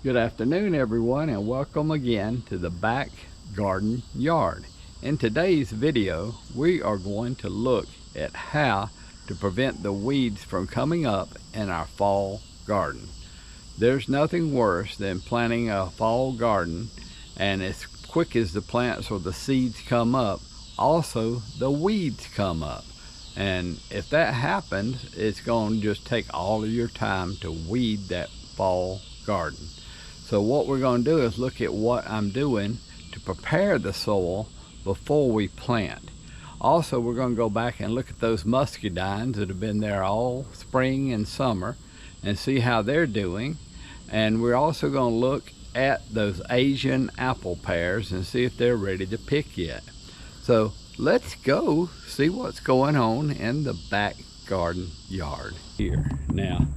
Good afternoon, everyone, and welcome again to the back garden yard. In today's video, we are going to look at how to prevent the weeds from coming up in our fall garden. There's nothing worse than planting a fall garden, and as quick as the plants or the seeds come up, also the weeds come up. And if that happens, it's going to just take all of your time to weed that fall garden. So what we're going to do is look at what I'm doing to prepare the soil before we plant. Also, we're going to go back and look at those muscadines that have been there all spring and summer and see how they're doing. And we're also going to look at those Asian apple pears and see if they're ready to pick yet. So let's go see what's going on in the back garden yard here. Now,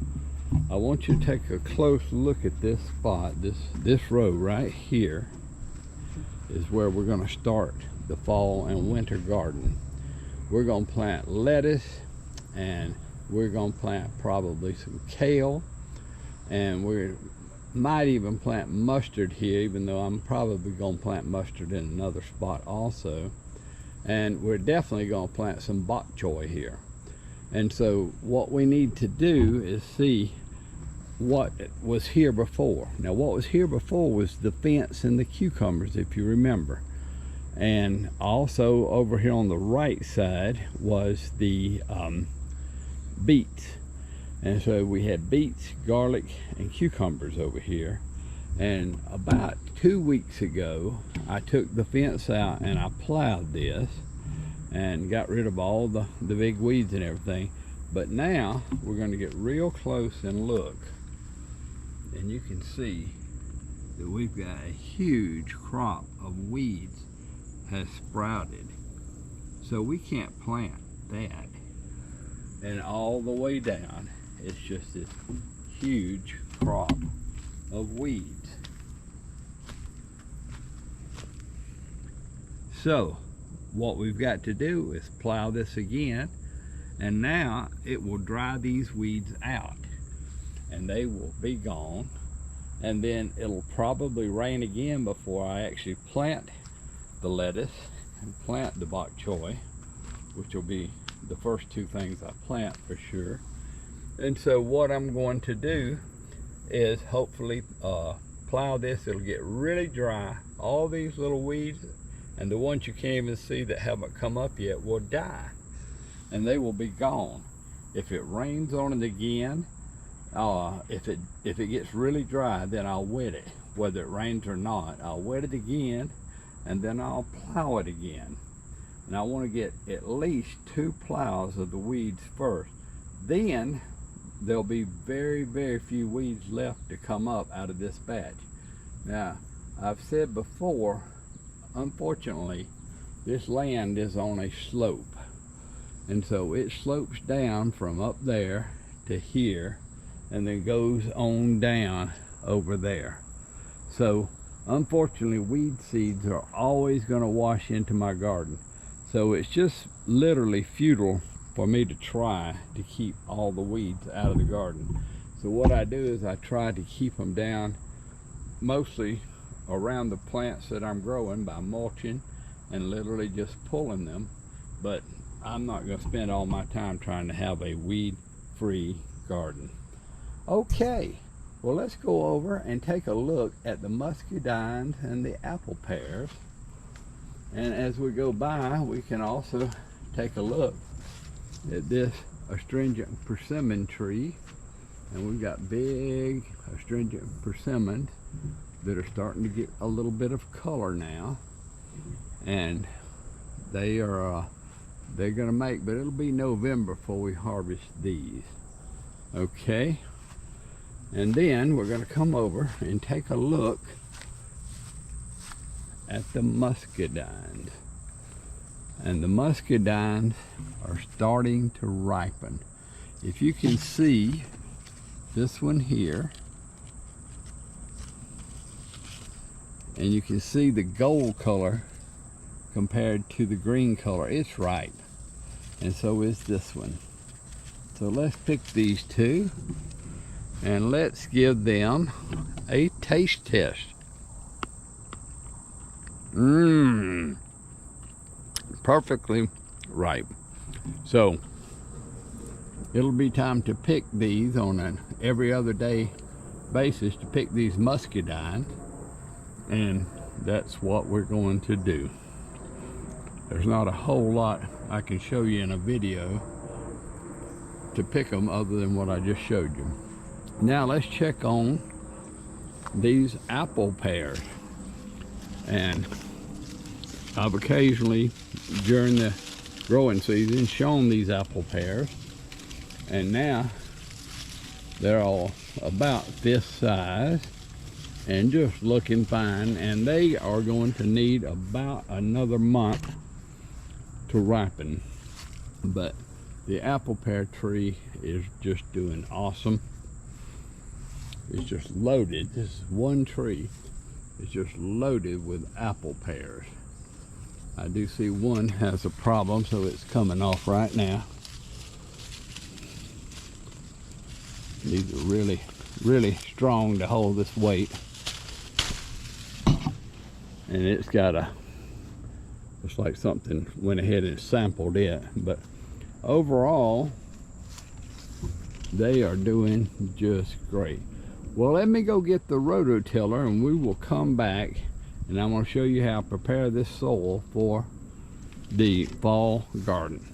I want you to take a close look at this spot. This row right here is where we're going to start the fall and winter garden. We're going to plant lettuce, and we're going to plant probably some kale, and we might even plant mustard here, even though I'm probably going to plant mustard in another spot also. And we're definitely going to plant some bok choy here. And so what we need to do is see what was here before. Now, what was here before was the fence and the cucumbers, if you remember. And also over here on the right side was the beets. And so we had beets, garlic, and cucumbers over here. And about 2 weeks ago, I took the fence out and I plowed this and got rid of all the big weeds and everything. But now we're going to get real close and look, and you can see that we've got a huge crop of weeds has sprouted. So we can't plant that. And all the way down, it's just this huge crop of weeds. So what we've got to do is plow this again, and now it will dry these weeds out and they will be gone. And then it'll probably rain again before I actually plant the lettuce and plant the bok choy, which will be the first two things I plant for sure. And so what I'm going to do is hopefully plow this. It'll get really dry. All these little weeds and the ones you can't even see that haven't come up yet will die, and they will be gone. If it rains on it again, if it gets really dry, then I'll wet it. Whether it rains or not, I'll wet it again, and then I'll plow it again. And I want to get at least 2 plows of the weeds first. Then there'll be very, very few weeds left to come up out of this batch. Now, I've said before, unfortunately, this land is on a slope. And so it slopes down from up there to here, and then goes on down over there. So unfortunately, weed seeds are always going to wash into my garden. So it's just literally futile for me to try to keep all the weeds out of the garden. So what I do is I try to keep them down mostly around the plants that I'm growing by mulching and literally just pulling them. But I'm not going to spend all my time trying to have a weed-free garden. Okay, well, let's go over and take a look at the muscadines and the apple pears. And as we go by, we can also take a look at this astringent persimmon tree. And we've got big astringent persimmons that are starting to get a little bit of color now. And they're gonna make, but it'll be November before we harvest these. Okay, and then we're gonna come over and take a look at the muscadines. And the muscadines are starting to ripen. If you can see this one here, and you can see the gold color compared to the green color, it's ripe. And so is this one. So let's pick these two. and let's give them a taste test. Perfectly ripe. So it'll be time to pick these on an every other day basis, to pick these muscadines, and that's what we're going to do. There's not a whole lot I can show you in a video to pick them other than what I just showed you. Now let's check on these apple pears. And I've occasionally during the growing season shown these apple pears, and now they're all about this size and just looking fine, and they are going to need about another month to ripen. But the apple pear tree is just doing awesome. It's just loaded. This one tree is just loaded with apple pears. I do see one has a problem, so it's coming off right now. These are really, really strong to hold this weight. And it's got a, looks like something went ahead and sampled it. But overall, they are doing just great. Well, let me go get the rototiller and we will come back, and I'm going to show you how to prepare this soil for the fall garden.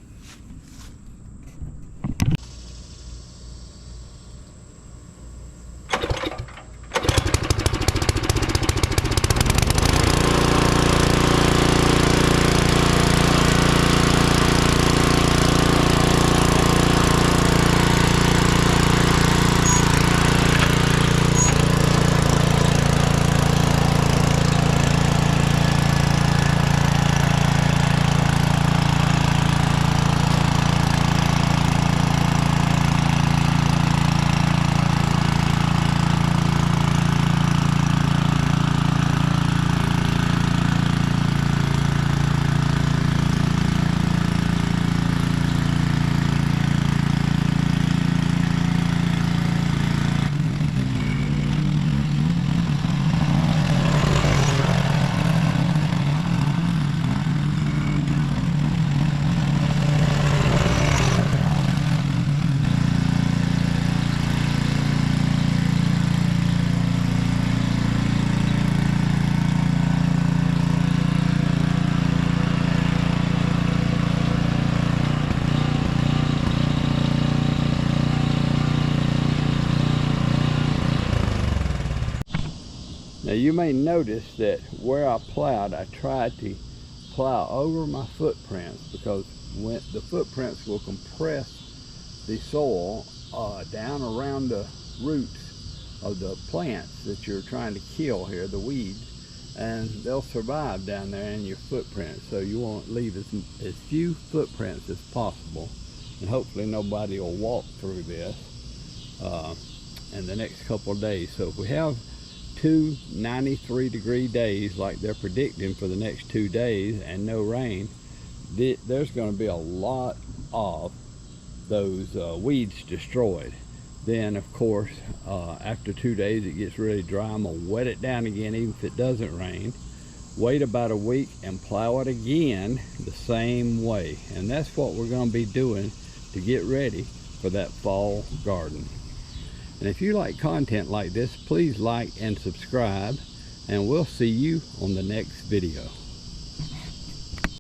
Now you may notice that where I plowed, I tried to plow over my footprints, because when the footprints will compress the soil down around the roots of the plants that you're trying to kill here, the weeds, and they'll survive down there in your footprints. So you want to leave as few footprints as possible, and hopefully nobody will walk through this in the next couple of days. So if we have 2 93-degree days like they're predicting for the next 2 days and no rain, there's going to be a lot of those weeds destroyed. Then of course after 2 days it gets really dry. I'm gonna wet it down again even if it doesn't rain, wait about a week and plow it again the same way. And that's what we're going to be doing to get ready for that fall garden. And if you like content like this, please like and subscribe, and we'll see you on the next video.